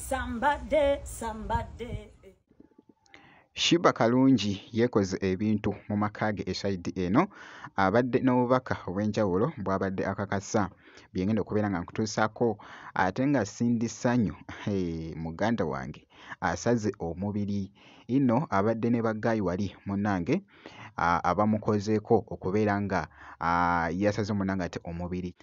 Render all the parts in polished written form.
Somebody. Shiba Kalungi yekoze ebintu mu maka ge eside eno abadde n'obubaka obw'enjawulo bw'abadde akakasa byengenda okubeera nga nkutuusaako ate nga sindi ssanyu muganda wange asaze omubiri ino abadde ne baggayi wali munnange abamukozeeko okubeera nga yasaze munnange ate omubiri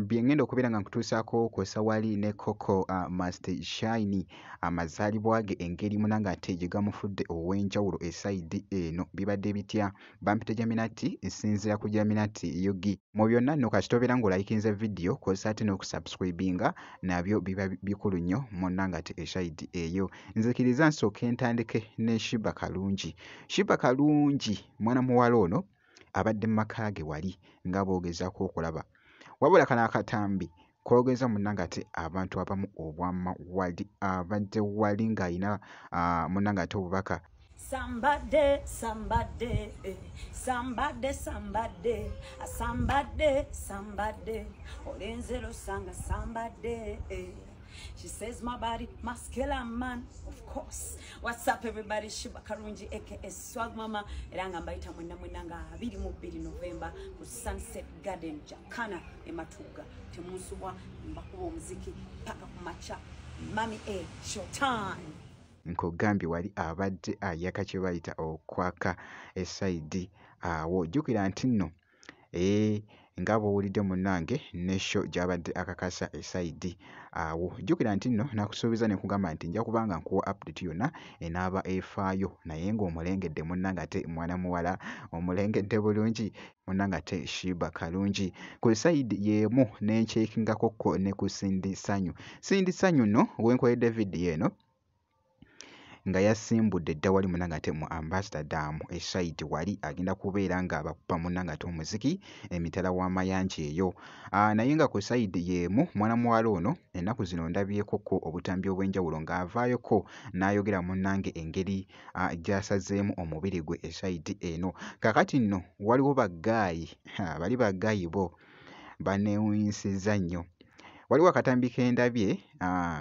byengenda okubeera nga nkutuusaako kw'ossa wali ne Coco Master Shine amazaalibwa ge engeri munnange ate gye gamufudde ow'enjawulo esayidi eno bibadde bitya bampita Jaminati nsinzira ku Jaminati Yugi mu byonna nno kasitobeera ng'olayikinze vidiyo kw'ossa ate n'okusubscribinga nabyo biba bikulu nnyo munnange ate esayidi eyo nzikiriza nsooke ntandike ne Shiba Kalungi. Shiba Kalungi mwana muwala ono abadde mu maka ge wali nga bw'ogezaako okulaba wabula kano akatambi koogeza munnange ate abantu abamu obwama wali abadde wali ng'ayina munnange ate obubaka Somebody, Olenzero sanga somebody. She says my body must kill a man, of course. What's up everybody? Shiba Kalungi aka Swag Mama. Eranga mbaita mwenda 22 November ku Sunset Garden Jakana Ematuga. Temusubwa mbakubo muziki paka kumacha. Mami showtime. Nkugambye wali abadde ayaka kye bayita okwaka esayidi awo jjukira nti nno nga bw'owulidde munnange ne show gy'abadde akakasa esayidi awo jjukira nti nno nakusuubiza ne kugamba nti nja kubanga nkuwa update yonna enaaba efaayo naye ng'omulengedde munnange ate mwana muwala omulengedde bulungi munnange ate Shiba Kalungi ku sayidi y'emu n'enkyekingakokko ne ku Sindi Ssanyu. Sindi Ssanyu nno wenkoledde vidiyo eno nga yasimbudde dda wali munnange ate mu Amsterdam esayidi wali agenda kubeera nga abakuba munnange ate omuziki emitala w'amayanja eyo naye nga ku sayidi y'emu mwana muwala ono ennaku zino ndabyekoko obutambi obw'enjawulo ng'avaayoko n'ayogera munnange engeri gy'asazeemu omubiri gwe esayidi eno kakati nno waliwo baggaayi bali baggaayi bo baneewunyisizza nnyo waliwo akatambi kendabye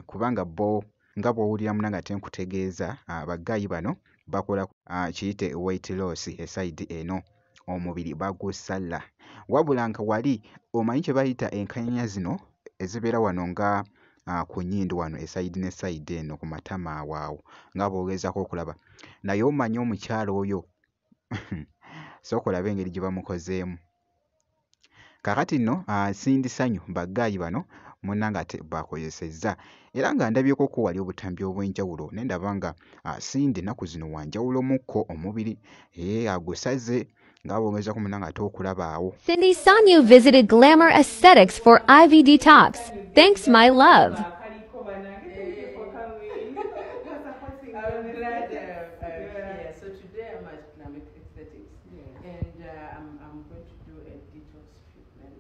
kubanga bo nga bw'owulira munnange ate nkutegeeza baggaayi bano bakola kiyite weight loss esayidi eno omubiri bagusala wabula nga wali omanyi kye bayita enkanya zino ezibeera wano nga ku nnyindo wano esayidi ne sayidi eno ku matama awaawo nga bw'ogezaako okulaba naye omanyi omukyala oyo sooka olabe engeri gye bamukozeemu kakati nno Sindi Ssanyu baggaayi bano munnange ate bakozesezza era nga ndabyeko ko wali obutambi obw'enjawulo ne ndaba nga Sindi ennaku zino wanjawulomukko omubiri agusaze nga bw'ogezaako munnange ate okulaba awo. Sindi Ssanyu visited Glamour Aesthetics for IVD tops. Thanks, my love. So today I'm at Glamour Aesthetics and I'm going to do a detox treatment.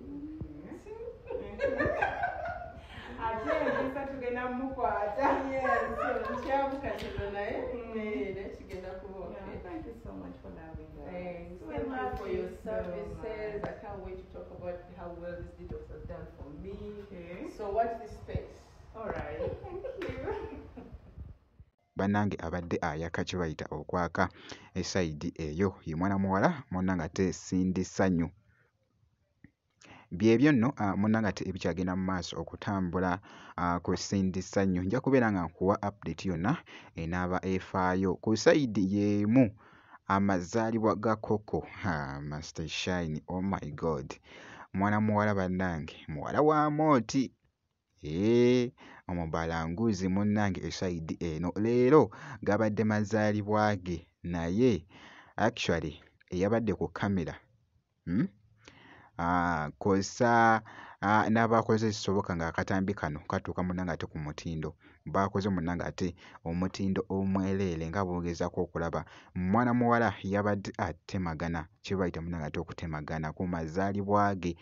Thank you so much for having us. Thank you for your services. I can't wait to talk about how well this detox has done for me. Okay. So watch this space. All right. Thank you. Bannange abadde ayaka kye bayita okwaka esayidi eyo ye mwana muwala munnange ate Sindi Ssanyu. Byebyo nno munnange ate ebikyagenda mu maaso okutambula ku Sindi Ssanyu nja kubeera nga nkuwa update yonna enaaba efaayo ku sayidi y'emu amazaalibwa ga Coco Master Shine. Oh my God mwana muwala bannange muwala wa Mooti omubalanguzi munnange esayidi eno leero gabadde mazaalibwa ge naye actually eyabadde ku kamera kosa n'abakoze ekisoboka ng'akatambi kano katuuka munnange ate ku mutindo bakoze munnange ate omutindo omweleere nga bw'ogezaako okulaba mwana muwala yabadde atemagana kye bayita munnange ate okutemagana ku mazaalibwa ge.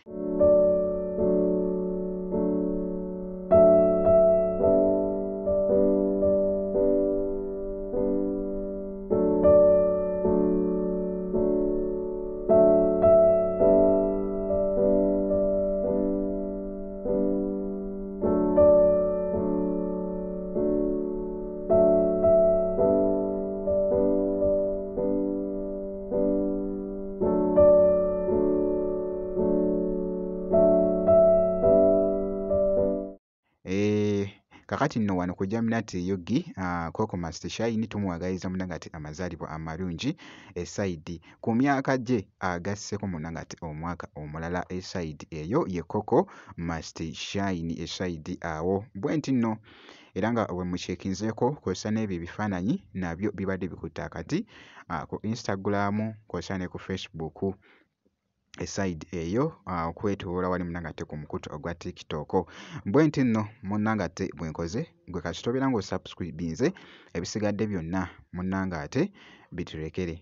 kakati nno wano ku Jaminati Yogi Coco Must Shine tumuwagaliza munanga ati amazaalibwa amalungi esayidi ku myaka gye agasseko munanga ati omwaka omulala esayidi eyo ye Coco Must Shine esayidi awo bwenti nno era nga bwe mukyekinzeeko kw'ossa n'ebyo ebifaananyi nabyo bibadde bikutte akati ku Instagram kw'ossa ne ku Facebook eside eyo okwetooloola wali munnanga ate ku mukutu ogwa TikTok bwenti nno munnanga ate bwe nkoze gwe kasitobera ng'osubscribinze ebisigadde byonna munnanga ate biturekere.